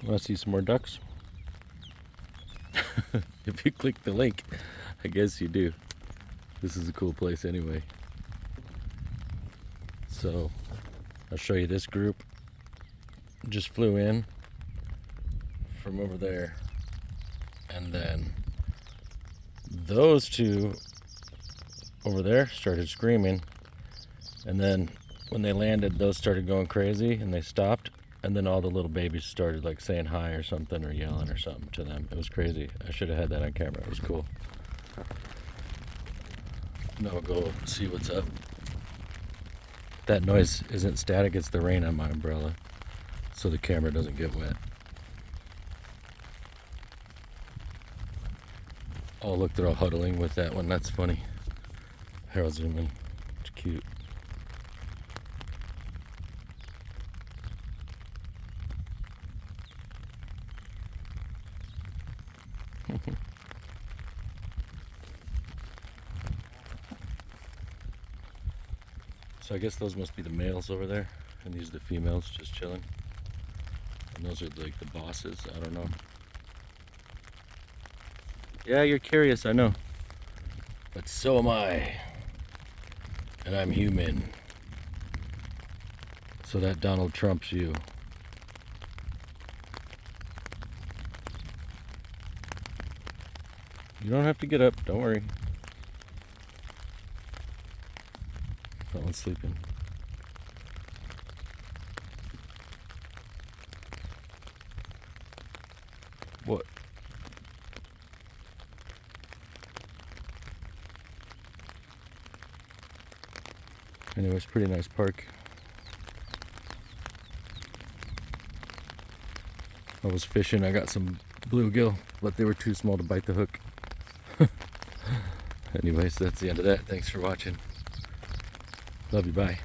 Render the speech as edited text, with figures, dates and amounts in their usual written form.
Want to see some more ducks? If you click the link, I guess you do. This is a cool place anyway. So I'll show you this group. Just flew in from over there, and then those two over there started screaming, and then when they landed, those started going crazy and they stopped, and then all the little babies started like saying hi or something or yelling or something to them. It was crazy. I should have had that on camera. It was cool. Now we'll go see what's up. That noise isn't static, it's the rain on my umbrella, so the camera doesn't get wet. Oh look, they're all huddling with that one. That's funny. Here, I'll zoom in. It's cute. So I guess those must be the males over there, and these are the females just chilling. And those are like the bosses. I don't know. Yeah, you're curious, I know. But so am I. And I'm human. So that Donald Trump's you. You don't have to get up, don't worry. That one's sleeping. What? Anyways, pretty nice park. I was fishing, I got some bluegill, but they were too small to bite the hook. Anyways, that's the end of that. Thanks for watching. Love you, bye.